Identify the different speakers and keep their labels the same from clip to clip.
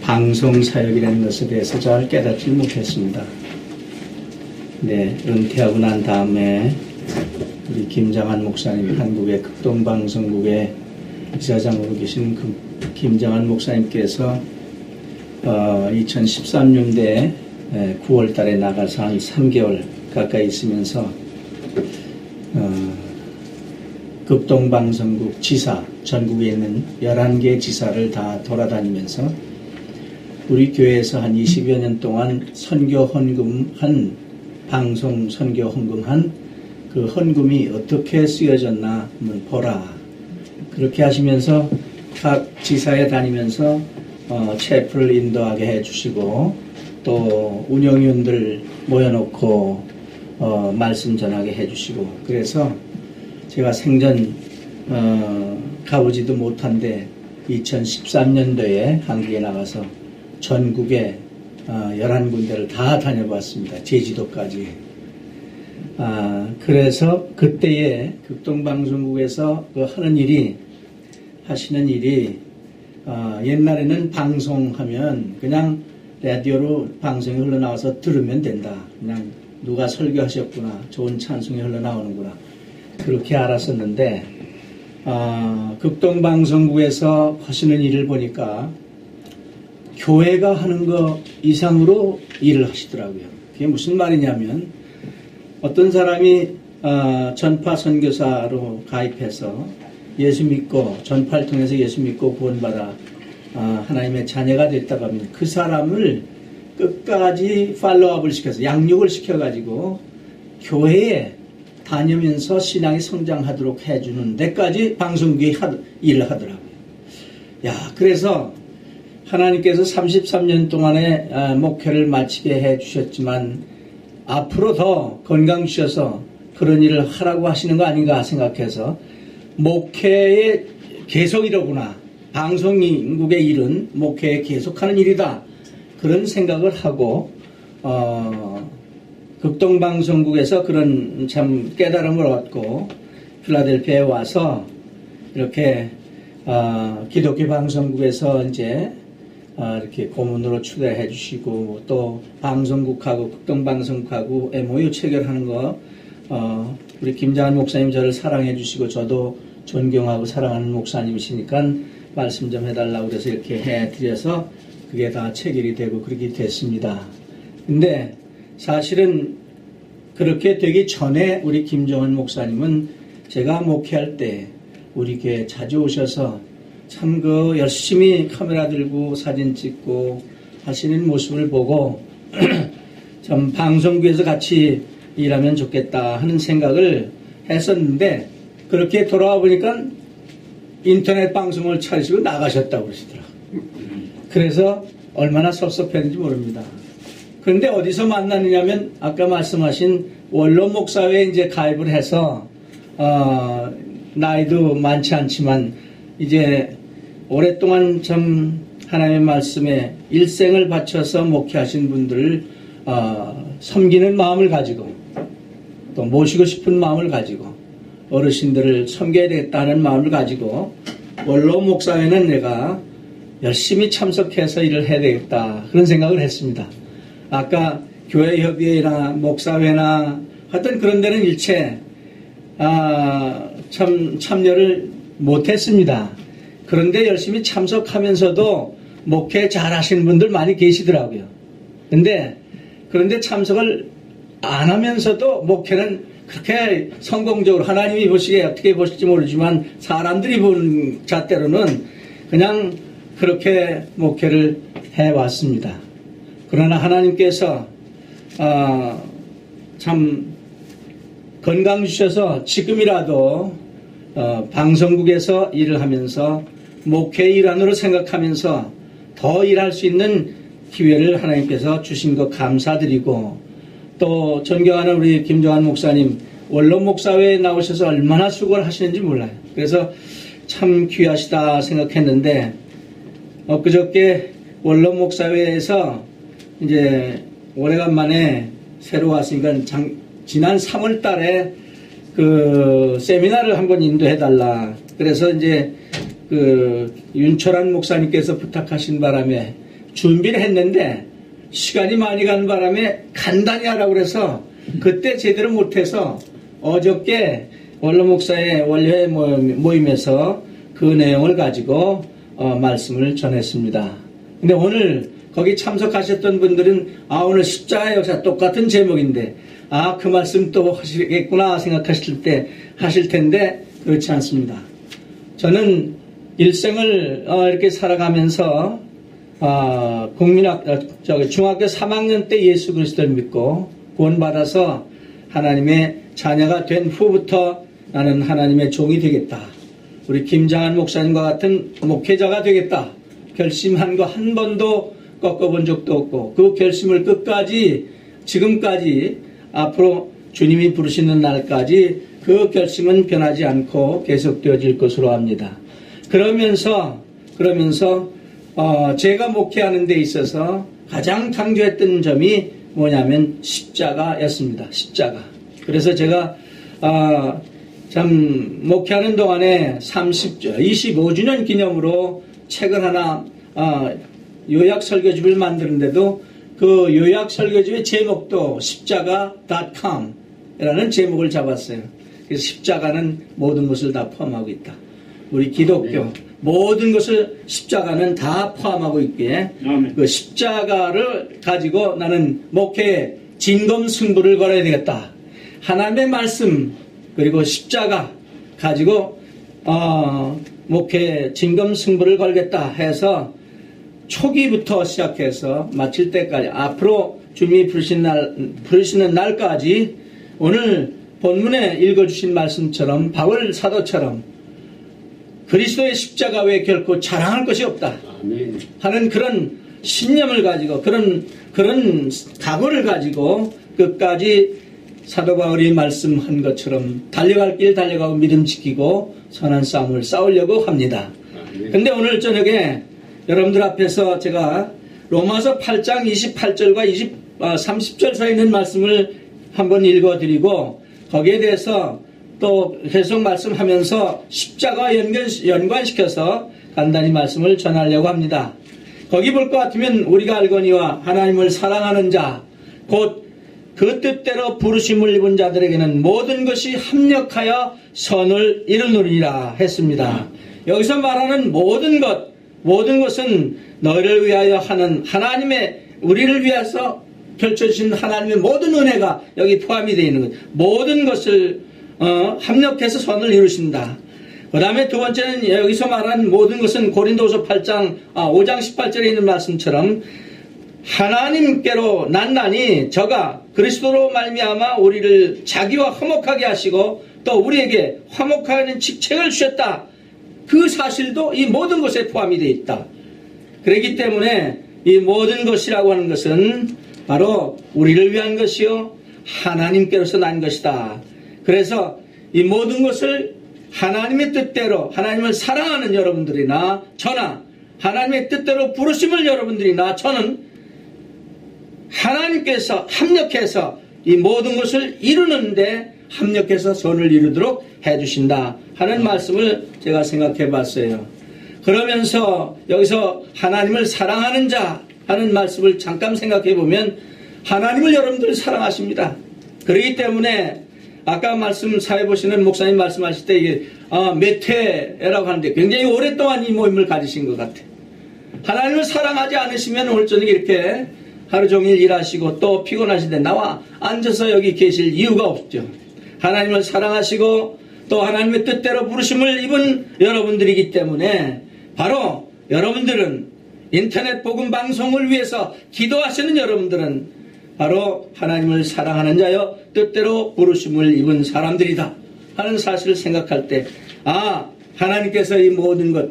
Speaker 1: 방송 사역이라는 것에 대해서 잘 깨닫지 못했습니다. 네, 은퇴하고 난 다음에 우리 김장한 목사님, 한국의 극동방송국의 이사장으로 계신 김장한 목사님께서 2013년도에 9월 달에 나가서 한 3개월 가까이 있으면서 극동방송국 지사, 전국에 있는 11개 지사를 다 돌아다니면서 우리 교회에서 한 20여 년 동안 선교 헌금한, 방송 선교 헌금한 그 헌금이 어떻게 쓰여졌나 한번 보라. 그렇게 하시면서 각 지사에 다니면서 체프를 인도하게 해주시고 또 운영위원들 모여놓고 말씀 전하게 해주시고, 그래서 제가 생전 가보지도 못한데 2013년도에 한국에 나가서 전국에 11군데를 다 다녀봤습니다. 제주도까지. 그래서 그때에 극동방송국에서 하시는 일이 옛날에는 방송하면 그냥 라디오로 방송이 흘러나와서 들으면 된다. 그냥 누가 설교하셨구나, 좋은 찬송이 흘러나오는구나, 그렇게 알았었는데 극동방송국에서 하시는 일을 보니까 교회가 하는 거 이상으로 일을 하시더라고요. 그게 무슨 말이냐면 어떤 사람이 전파 선교사로 가입해서 예수 믿고 전파를 통해서 예수 믿고 구원받아 하나님의 자녀가 됐다고 하면 그 사람을 끝까지 팔로우업을 시켜서 양육을 시켜가지고 교회에 다니면서 신앙이 성장하도록 해주는 데까지 방송국이 일을 하더라고요. 그래서 하나님께서 33년 동안의 목회를 마치게 해주셨지만 앞으로 더 건강 주셔서 그런 일을 하라고 하시는 거 아닌가 생각해서 목회의 계속이로구나, 방송국의 일은 목회에 계속하는 일이다, 그런 생각을 하고 극동방송국에서 그런 참 깨달음을 얻고 필라델피아에 와서 이렇게 기독교 방송국에서 이제 이렇게 고문으로 추대해 주시고 또 방송국하고 극동방송국하고 MOU 체결하는 거 우리 김장한 목사님 저를 사랑해 주시고 저도 존경하고 사랑하는 목사님이시니까 말씀 좀 해달라고 그래서 이렇게 해드려서 그게 다 체결이 되고 그렇게 됐습니다. 근데 사실은 그렇게 되기 전에 우리 김정은 목사님은 제가 목회할 때 우리 교회 자주 오셔서 참 열심히 카메라 들고 사진 찍고 하시는 모습을 보고 참 방송국에서 같이 일하면 좋겠다 하는 생각을 했었는데 그렇게 돌아와 보니까 인터넷 방송을 차리시고 나가셨다고 그러시더라고요. 그래서 얼마나 섭섭했는지 모릅니다. 그런데 어디서 만나느냐면 아까 말씀하신 원로 목사회에 이제 가입을 해서 나이도 많지 않지만 이제 오랫동안 참 하나님의 말씀에 일생을 바쳐서 목회하신 분들을 섬기는 마음을 가지고 또 모시고 싶은 마음을 가지고 어르신들을 섬겨야 되겠다는 마음을 가지고 원로 목사회는 내가 열심히 참석해서 일을 해야 되겠다 그런 생각을 했습니다. 아까 교회협의회나 목사회나 하여튼 그런 데는 일체 참여를 못했습니다. 그런데 열심히 참석하면서도 목회 잘 하시는 분들 많이 계시더라고요. 그런데 참석을 안 하면서도 목회는 그렇게 성공적으로 하나님이 보시기에 어떻게 보실지 모르지만 사람들이 보는 잣대로는 그냥 그렇게 목회를 해왔습니다. 그러나 하나님께서 참 건강 주셔서 지금이라도 방송국에서 일을 하면서 목회 일환으로 생각하면서 더 일할 수 있는 기회를 하나님께서 주신 것 감사드리고 또 존경하는 우리 김정한 목사님 원로 목사회에 나오셔서 얼마나 수고를 하시는지 몰라요. 그래서 참 귀하시다 생각했는데 그저께 원로 목사회에서 이제 오래간만에 새로 왔으니까 지난 3월 달에 그 세미나를 한번 인도해달라. 그래서 이제 그 윤철한 목사님께서 부탁하신 바람에 준비를 했는데 시간이 많이 간 바람에 간단히 하라고 그래서 그때 제대로 못해서 어저께 원로 목사의 원료회 모임에서 그 내용을 가지고 말씀을 전했습니다. 근데 오늘 거기 참석하셨던 분들은 오늘 십자가 역사 똑같은 제목인데 그 말씀 또 하시겠구나 생각하실 텐데 그렇지 않습니다. 저는 일생을 이렇게 살아가면서 중학교 3학년 때 예수 그리스도를 믿고 구원받아서 하나님의 자녀가 된 후부터 나는 하나님의 종이 되겠다. 우리 김장한 목사님과 같은 목회자가 되겠다. 결심한 거 한 번도 꺾어본 적도 없고 그 결심을 끝까지 지금까지 앞으로 주님이 부르시는 날까지 그 결심은 변하지 않고 계속되어질 것으로 합니다. 그러면서 제가 목회하는 데 있어서 가장 강조했던 점이 뭐냐면 십자가였습니다. 십자가. 그래서 제가 참 목회하는 동안에 25주년 기념으로 책을 하나 요약 설교집을 만드는데도 그 요약 설교집의 제목도 십자가.com 이라는 제목을 잡았어요. 그래서 십자가는 모든 것을 다 포함하고 있다. 우리 기독교 모든 것을 십자가는 다 포함하고 있기에 그 십자가를 가지고 나는 목회에 진검승부를 걸어야 되겠다. 하나님의 말씀 그리고 십자가 가지고 목회에 진검승부를 걸겠다 해서 초기부터 시작해서 마칠 때까지 앞으로 주님이 부르시는 날까지 오늘 본문에 읽어주신 말씀처럼 바울 사도처럼 그리스도의 십자가 외에 결코 자랑할 것이 없다 하는 그런 신념을 가지고 그런 각오를 가지고 끝까지 사도 바울이 말씀한 것처럼 달려갈 길 달려가고 믿음 지키고 선한 싸움을 싸우려고 합니다. 근데 오늘 저녁에 여러분들 앞에서 제가 로마서 8장 28절과 30절 사이에 있는 말씀을 한번 읽어드리고 거기에 대해서 또 계속 말씀하면서 십자가와 연관시켜서 간단히 말씀을 전하려고 합니다. 거기 볼 것 같으면 우리가 알거니와 하나님을 사랑하는 자 곧 그 뜻대로 부르심을 입은 자들에게는 모든 것이 합력하여 선을 이루느니라 했습니다. 여기서 말하는 모든 것은 너희를 위하여 하는 하나님의 우리를 위해서 펼쳐주신 하나님의 모든 은혜가 여기 포함이 되어 있는 것. 모든 것을 합력해서 선을 이루신다. 그 다음에 두 번째는 여기서 말하는 모든 것은 고린도서 5장 18절에 있는 말씀처럼 하나님께로 난다니 저가 그리스도로 말미암아 우리를 자기와 화목하게 하시고 또 우리에게 화목하는 직책을 주셨다. 그 사실도 이 모든 것에 포함이 되어 있다. 그렇기 때문에 이 모든 것이라고 하는 것은 바로 우리를 위한 것이요 하나님께로서 난 것이다. 그래서 이 모든 것을 하나님의 뜻대로 하나님을 사랑하는 여러분들이나 저나 하나님의 뜻대로 부르심을 여러분들이나 저는 하나님께서 합력해서 이 모든 것을 이루는데 합력해서 선을 이루도록 해주신다 하는 말씀을 제가 생각해 봤어요. 그러면서 여기서 하나님을 사랑하는 자 하는 말씀을 잠깐 생각해 보면 하나님을 여러분들이 사랑하십니다. 그렇기 때문에 아까 사회 보시는 목사님 말씀하실 때 이게 몇 회라고 하는데 굉장히 오랫동안 이 모임을 가지신 것 같아요. 하나님을 사랑하지 않으시면 오늘 저녁에 이렇게 하루 종일 일하시고 또 피곤하신데 나와 앉아서 여기 계실 이유가 없죠. 하나님을 사랑하시고 또 하나님의 뜻대로 부르심을 입은 여러분들이기 때문에 바로 여러분들은 인터넷 복음 방송을 위해서 기도하시는 여러분들은 바로 하나님을 사랑하는 자여 뜻대로 부르심을 입은 사람들이다 하는 사실을 생각할 때 하나님께서 이 모든 것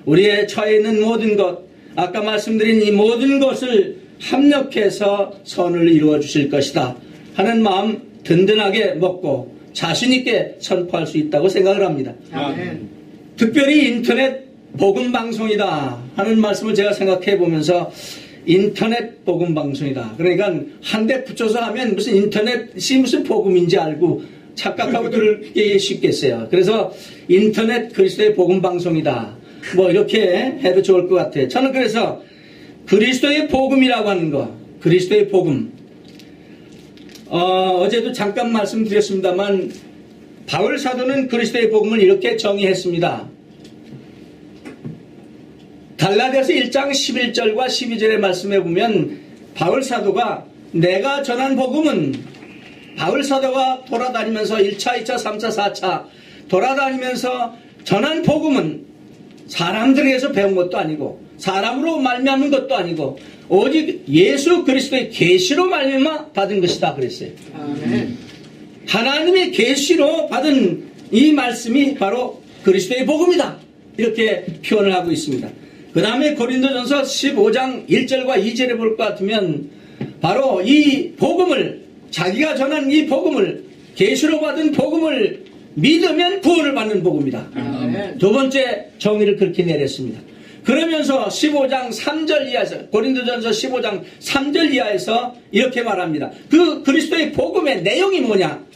Speaker 1: 우리의 처해 있는 모든 것 아까 말씀드린 이 모든 것을 합력해서 선을 이루어 주실 것이다 하는 마음 든든하게 먹고 자신 있게 선포할 수 있다고 생각을 합니다. 아멘. 특별히 인터넷 복음 방송이다 하는 말씀을 제가 생각해 보면서 인터넷 복음 방송이다. 그러니까 한 대 붙여서 하면 무슨 인터넷이 무슨 복음인지 알고 착각하고 들기 쉽겠어요. 그래서 인터넷 그리스도의 복음 방송이다. 뭐 이렇게 해도 좋을 것 같아요. 저는 그래서 그리스도의 복음이라고 하는 거, 그리스도의 복음. 어제도 잠깐 말씀드렸습니다만 바울 사도는 그리스도의 복음을 이렇게 정의했습니다. 갈라디아서 1장 11절과 12절의 말씀에 보면 바울 사도가 내가 전한 복음은, 바울 사도가 돌아다니면서 1차, 2차, 3차, 4차 돌아다니면서 전한 복음은 사람들에게서 배운 것도 아니고 사람으로 말미암은 것도 아니고 오직 예수 그리스도의 계시로 말미암아 받은 것이다 그랬어요. 아멘. 하나님의 계시로 받은 이 말씀이 바로 그리스도의 복음이다, 이렇게 표현을 하고 있습니다. 그 다음에 고린도전서 15장 1절과 2절에 볼 것 같으면 바로 이 복음을, 자기가 전한 이 복음을, 계시로 받은 복음을 믿으면 구원을 받는 복음이다. 아멘. 두 번째 정의를 그렇게 내렸습니다. 그러면서 15장 3절 이하에서, 고린도전서 15장 3절 이하에서 이렇게 말합니다. 그 그리스도의 복음의 내용이 뭐냐?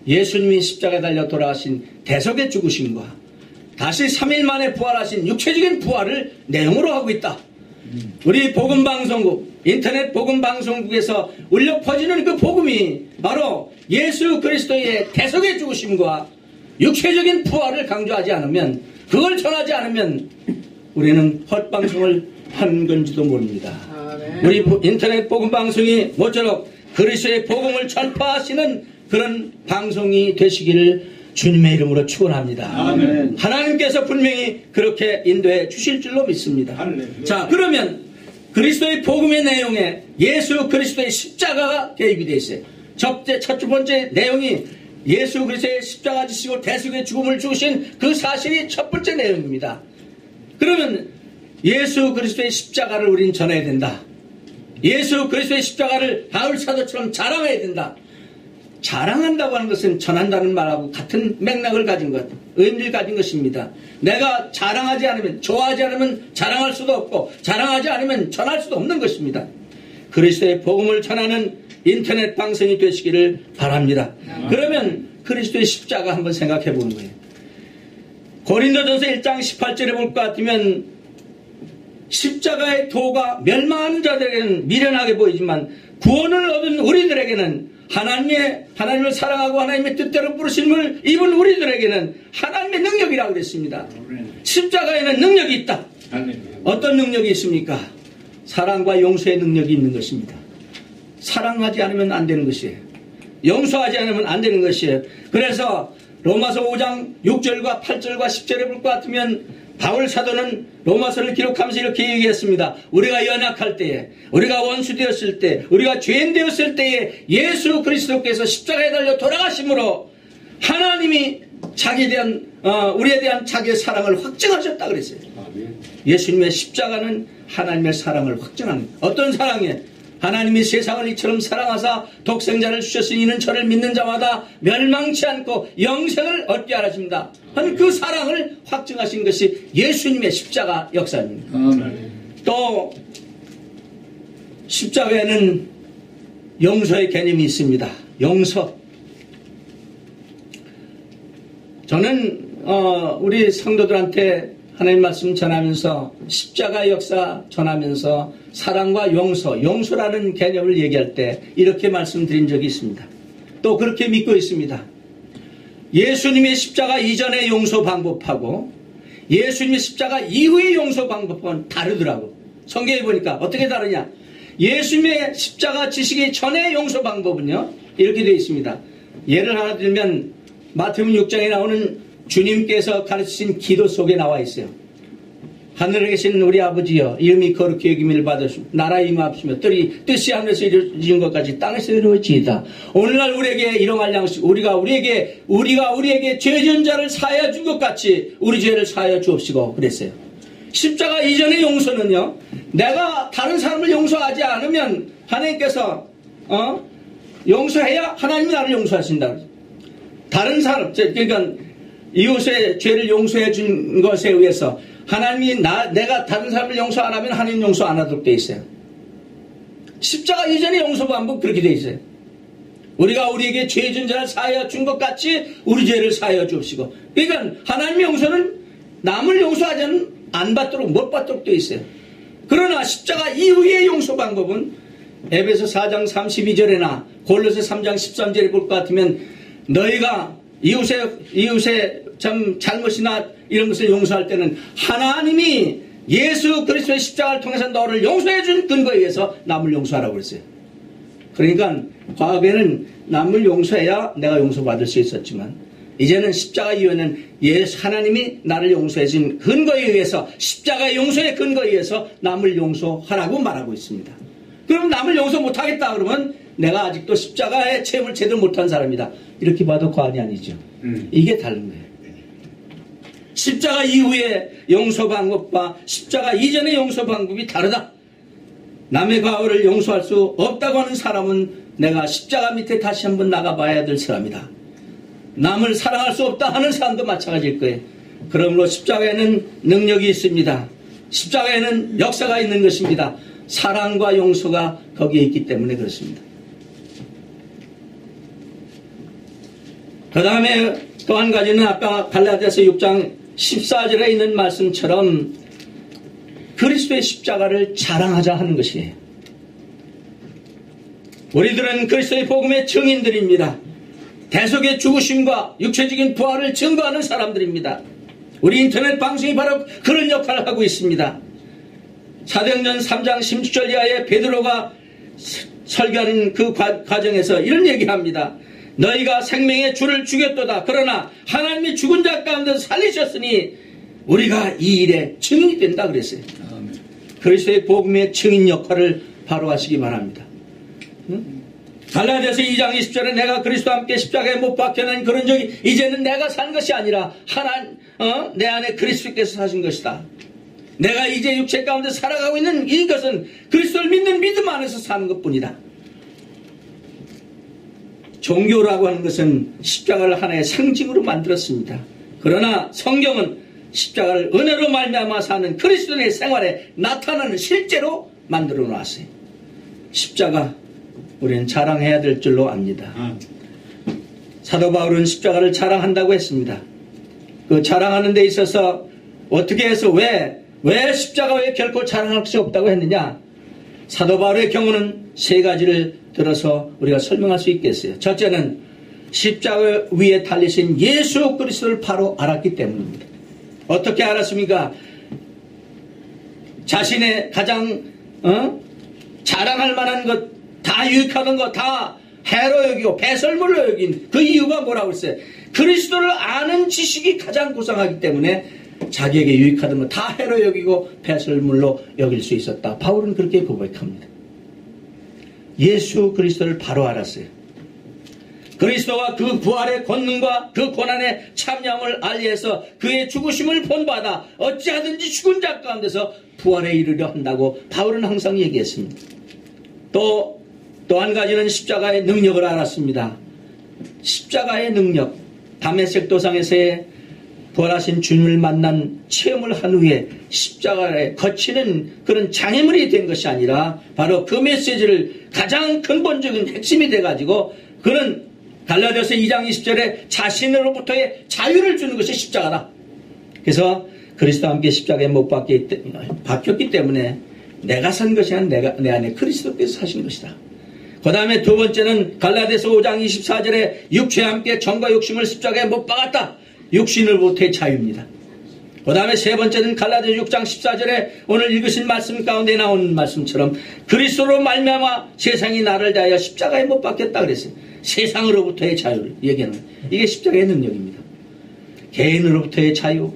Speaker 1: 예수님이 십자가에 달려 돌아가신 대속의 죽으심과 다시 3일 만에 부활하신 육체적인 부활을 내용으로 하고 있다. 우리 복음방송국, 인터넷 복음방송국에서 울려 퍼지는 그 복음이 바로 예수 그리스도의 대속의 죽으심과 육체적인 부활을 강조하지 않으면, 그걸 전하지 않으면 우리는 헛방송을 한 건지도 모릅니다. 우리 인터넷 복음방송이 모쪼록 그리스도의 복음을 전파하시는 그런 방송이 되시기를 주님의 이름으로 축원합니다. 아멘. 하나님께서 분명히 그렇게 인도해 주실 줄로 믿습니다. 아멘. 자, 그러면 그리스도의 복음의 내용에 예수 그리스도의 십자가가 개입이 되어 있어요. 첫 번째 내용이 예수 그리스도의 십자가 지시고 대속의 죽음을 죽으신 그 사실이 첫 번째 내용입니다. 그러면 예수 그리스도의 십자가를 우리는 전해야 된다. 예수 그리스도의 십자가를 바울 사도처럼 자랑해야 된다. 자랑한다고 하는 것은 전한다는 말하고 같은 맥락을 가진 것, 의미를 가진 것입니다. 내가 자랑하지 않으면, 좋아하지 않으면 자랑할 수도 없고, 자랑하지 않으면 전할 수도 없는 것입니다. 그리스도의 복음을 전하는 인터넷 방송이 되시기를 바랍니다. 그러면 그리스도의 십자가 한번 생각해 보는 거예요. 고린도전서 1장 18절에 볼 것 같으면 십자가의 도가 멸망하는 자들에게는 미련하게 보이지만 구원을 얻은 우리들에게는 하나님을 사랑하고 하나님의 뜻대로 부르심을 입은 우리들에게는 하나님의 능력이라고 그랬습니다. 십자가에는 능력이 있다. 어떤 능력이 있습니까? 사랑과 용서의 능력이 있는 것입니다. 사랑하지 않으면 안 되는 것이에요. 용서하지 않으면 안 되는 것이에요. 그래서 로마서 5장 6절과 8절과 10절에 볼 것 같으면 바울 사도는 로마서를 기록하면서 이렇게 얘기했습니다. 우리가 연약할 때에, 우리가 원수 되었을 때, 우리가 죄인 되었을 때에 예수 그리스도께서 십자가에 달려 돌아가심으로 하나님이 우리에 대한 자기의 사랑을 확증하셨다 그랬어요. 예수님의 십자가는 하나님의 사랑을 확증합니다. 어떤 사랑이에요? 하나님이 세상을 이처럼 사랑하사 독생자를 주셨으니 이는 저를 믿는 자마다 멸망치 않고 영생을 얻게 하십니다. 하는 그 사랑을 확증하신 것이 예수님의 십자가 역사입니다. 또 십자가에는 용서의 개념이 있습니다. 용서. 저는 우리 성도들한테 하나님 말씀 전하면서 십자가 역사 전하면서 사랑과 용서라는 개념을 얘기할 때 이렇게 말씀드린 적이 있습니다. 또 그렇게 믿고 있습니다. 예수님의 십자가 이전의 용서 방법하고 예수님의 십자가 이후의 용서 방법은 다르더라고. 성경에 보니까 어떻게 다르냐? 예수님의 십자가 지시기 전의 용서 방법은요, 이렇게 되어 있습니다. 예를 하나 들면 마태복음 6장에 나오는 주님께서 가르치신 기도 속에 나와 있어요. 하늘에 계신 우리 아버지여, 이름이 거룩히 여김을 받으시고 나라 임하옵시며 뜻이 하늘에서 이루어진 것까지 땅에서 이루어지이다. 오늘날 우리에게 일용할 양식, 우리가 우리에게 죄 지은 자를 사하여 준 것 같이 우리 죄를 사하여 주옵시고 그랬어요. 십자가 이전의 용서는요, 내가 다른 사람을 용서하지 않으면 하나님께서 용서해야 하나님이 나를 용서하신다. 다른 사람, 그러니까 이웃의 죄를 용서해 준 것에 의해서 하나님이 내가 다른 사람을 용서 안 하면 하나님 용서 안 하도록 되어 있어요. 십자가 이전의 용서 방법 그렇게 되어 있어요. 우리가 우리에게 죄 지은 자를 사하여 준 것 같이 우리 죄를 사하여 주옵시고. 그러니까 하나님의 용서는 남을 용서하지 않으면 안 받도록, 못 받도록 되어 있어요. 그러나 십자가 이후의 용서 방법은 에베소 4장 32절에나 골로새 3장 13절에 볼 것 같으면 너희가 이웃의 참 잘못이나 이런 것을 용서할 때는 하나님이 예수 그리스도의 십자가를 통해서 너를 용서해 준 근거에 의해서 남을 용서하라고 그랬어요. 그러니까 과거에는 남을 용서해야 내가 용서받을 수 있었지만 이제는 십자가 이후에는 하나님이 나를 용서해 준 근거에 의해서 십자가의 용서의 근거에 의해서 남을 용서하라고 말하고 있습니다. 그럼 남을 용서 못하겠다 그러면 내가 아직도 십자가의 체험을 제대로 못한 사람이다. 이렇게 봐도 과언이 아니죠. 이게 다른 거예요. 십자가 이후의 용서 방법과 십자가 이전의 용서 방법이 다르다. 남의 과거를 용서할 수 없다고 하는 사람은 내가 십자가 밑에 다시 한번 나가봐야 될 사람이다. 남을 사랑할 수 없다 하는 사람도 마찬가지일 거예요. 그러므로 십자가에는 능력이 있습니다. 십자가에는 역사가 있는 것입니다. 사랑과 용서가 거기에 있기 때문에 그렇습니다. 그 다음에 또 한 가지는 아까 갈라디아서 6장 14절에 있는 말씀처럼 그리스도의 십자가를 자랑하자 하는 것이에요. 우리들은 그리스도의 복음의 증인들입니다. 대속의 죽으심과 육체적인 부활을 증거하는 사람들입니다. 우리 인터넷 방송이 바로 그런 역할을 하고 있습니다. 사도행전 3장 16절 이하에 베드로가 설교하는 그 과정에서 이런 얘기합니다. 너희가 생명의 주를 죽였도다. 그러나 하나님이 죽은 자 가운데서 살리셨으니 우리가 이 일에 증인이 된다 그랬어요. 그리스도의 복음의 증인 역할을 바로 하시기 바랍니다. 갈라디아서 2장 20절에 내가 그리스도와 함께 십자가에 못 박혀낸 그런 적이 이제는 내가 산 것이 아니라 내 안에 그리스도께서 사신 것이다. 내가 이제 육체 가운데 살아가고 있는 이것은 그리스도를 믿는 믿음 안에서 사는 것뿐이다. 종교라고 하는 것은 십자가를 하나의 상징으로 만들었습니다. 그러나 성경은 십자가를 은혜로 말미암아 사는 그리스도의 생활에 나타나는 실제로 만들어 놨어요. 십자가 우리는 자랑해야 될 줄로 압니다. 사도 바울은 십자가를 자랑한다고 했습니다. 그 자랑하는 데 있어서 어떻게 해서 왜 십자가 외에 결코 자랑할 것이 없다고 했느냐? 사도 바울의 경우는 세 가지를 들어서 우리가 설명할 수 있겠어요. 첫째는 십자가 위에 달리신 예수 그리스도를 바로 알았기 때문입니다. 어떻게 알았습니까? 자신의 가장 자랑할 만한 것, 다 유익하는 것, 다 해로 여기고 배설물로 여긴 그 이유가 뭐라고 했어요? 그리스도를 아는 지식이 가장 고상하기 때문에 자기에게 유익하던 것 다 해로 여기고 배설물로 여길 수 있었다. 바울은 그렇게 고백합니다. 예수 그리스도를 바로 알았어요. 그리스도와 그 부활의 권능과 그 고난의 참여함을 알리해서 그의 죽으심을 본받아 어찌하든지 죽은 자 가운데서 부활에 이르려 한다고 바울은 항상 얘기했습니다. 또 한 가지는 십자가의 능력을 알았습니다. 십자가의 능력, 다메섹 도상에서의 부활하신 주님을 만난 체험을 한 후에 십자가에 거치는 그런 장애물이 된 것이 아니라 바로 그 메시지를 가장 근본적인 핵심이 돼가지고 그는 갈라디아서 2장 20절에 자신으로부터의 자유를 주는 것이 십자가다. 그래서 그리스도와 함께 십자가에 못 박혔기 때문에 내가 산 것이 아니라 내 안에 그리스도께서 사신 것이다. 그 다음에 두 번째는 갈라디아서 5장 24절에 육체와 함께 정과 욕심을 십자가에 못 박았다. 육신으로부터의 자유입니다. 그 다음에 세 번째는 갈라디아서 6장 14절에 오늘 읽으신 말씀 가운데 나오는 말씀처럼 그리스도로 말미암아 세상이 나를 대하여 십자가에 못 박혔다 그랬어요. 세상으로부터의 자유를 얘기하는 이게 십자가의 능력입니다. 개인으로부터의 자유,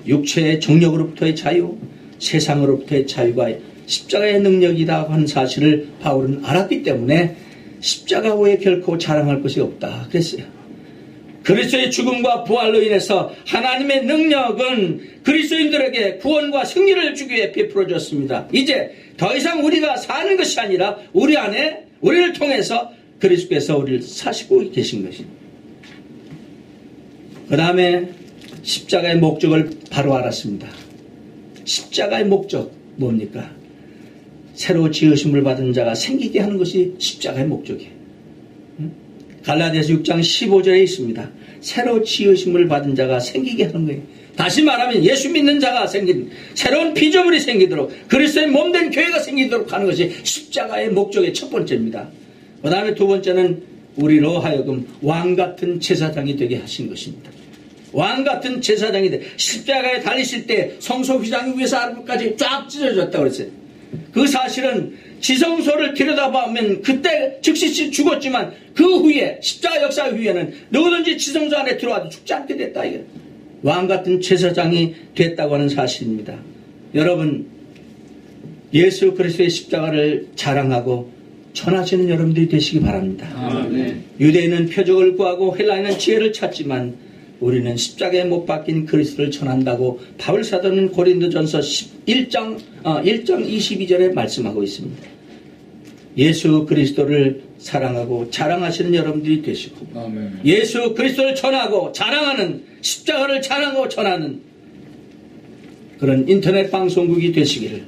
Speaker 1: 육체의 정력으로부터의 자유, 세상으로부터의 자유가 십자가의 능력이다 하는 사실을 바울은 알았기 때문에 십자가 외에 결코 자랑할 것이 없다 그랬어요. 그리스도의 죽음과 부활로 인해서 하나님의 능력은 그리스도인들에게 구원과 승리를 주기 위해 베풀어졌습니다. 이제 더 이상 우리가 사는 것이 아니라 우리 안에 우리를 통해서 그리스도께서 우리를 사시고 계신 것입니다. 그 다음에 십자가의 목적을 바로 알았습니다. 십자가의 목적 뭡니까? 새로 지으심을 받은 자가 생기게 하는 것이 십자가의 목적이에요. 갈라디아서 6장 15절에 있습니다. 새로 지으심을 받은 자가 생기게 하는 거예요. 다시 말하면 예수 믿는 자가 생긴 새로운 피조물이 생기도록 그리스도의 몸된 교회가 생기도록 하는 것이 십자가의 목적의 첫 번째입니다. 그 다음에 두 번째는 우리로 하여금 왕같은 제사장이 되게 하신 것입니다. 왕같은 제사장이 돼 십자가에 달리실 때 성소 휘장 위에서 아래까지 쫙 찢어졌다고 그랬어요. 그 사실은 지성소를 들여다보면 그때 즉시 죽었지만 그 후에 십자가 역사 후에는 누구든지 지성소 안에 들어와도 죽지 않게 됐다. 이게 왕같은 제사장이 됐다고 하는 사실입니다. 여러분, 예수 그리스도의 십자가를 자랑하고 전하시는 여러분들이 되시기 바랍니다.
Speaker 2: 아멘.
Speaker 1: 유대인은 표적을 구하고 헬라인은 지혜를 찾지만 우리는 십자가에 못 박힌 그리스도를 전한다고 바울 사도는 고린도전서 1장 22절에 말씀하고 있습니다. 예수 그리스도를 사랑하고 자랑하시는 여러분들이 되시고
Speaker 2: 아멘.
Speaker 1: 예수 그리스도를 전하고 자랑하는 십자가를 자랑하고 전하는 그런 인터넷 방송국이 되시기를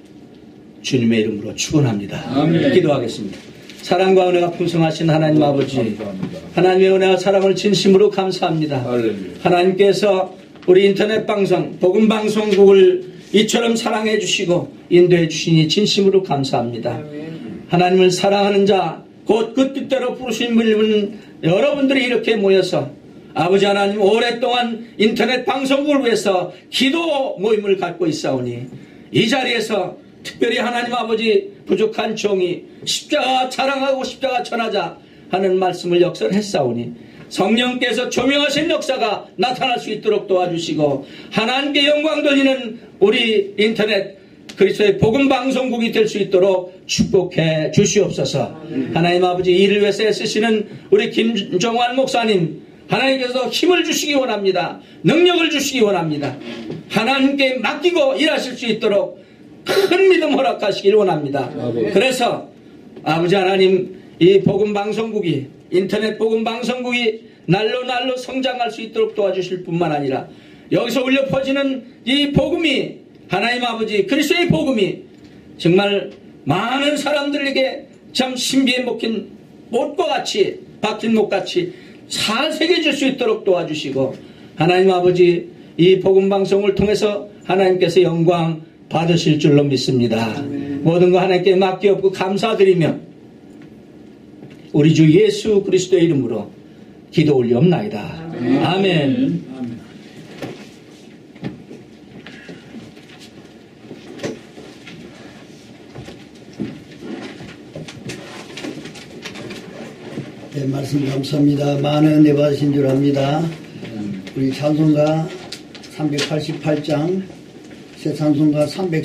Speaker 1: 주님의 이름으로 축원합니다.
Speaker 2: 아멘.
Speaker 1: 기도하겠습니다. 사랑과 은혜가 풍성하신 하나님 아버지,
Speaker 2: 감사합니다.
Speaker 1: 하나님의 은혜와 사랑을 진심으로 감사합니다.
Speaker 2: 할렐루야.
Speaker 1: 하나님께서 우리 인터넷 방송, 복음 방송국을 이처럼 사랑해 주시고 인도해 주시니 진심으로 감사합니다. 하나님을 사랑하는 자, 곧 그 뜻대로 부르신 분은 여러분들이 이렇게 모여서 아버지 하나님 오랫동안 인터넷 방송국을 위해서 기도 모임을 갖고 있사오니 이 자리에서 특별히 하나님 아버지 부족한 종이 십자가 자랑하고 십자가 전하자 하는 말씀을 역설했사오니 성령께서 조명하신 역사가 나타날 수 있도록 도와주시고 하나님께 영광 돌리는 우리 인터넷 그리스도의 복음 방송국이 될 수 있도록 축복해 주시옵소서. 하나님 아버지 이를 위해서 애쓰시는 우리 김종환 목사님 하나님께서 힘을 주시기 원합니다. 능력을 주시기 원합니다. 하나님께 맡기고 일하실 수 있도록 큰 믿음 허락하시길 원합니다. 그래서 아버지 하나님 이 복음 방송국이 인터넷 복음 방송국이 날로 성장할 수 있도록 도와주실 뿐만 아니라 여기서 울려 퍼지는 이 복음이 하나님 아버지 그리스도의 복음이 정말 많은 사람들에게 참 신비에 먹힌 못과 같이 박힌 못같이 잘 새겨질 수 있도록 도와주시고 하나님 아버지 이 복음 방송을 통해서 하나님께서 영광 받으실 줄로 믿습니다. 모든 거 하나님께 맡기옵고 감사드리며 우리 주 예수 그리스도의 이름으로 기도 올리옵나이다. 아멘.
Speaker 3: 네, 말씀 감사합니다. 많은 은혜 받으신 줄 압니다. 우리 찬송가 388장, 새 찬송가 300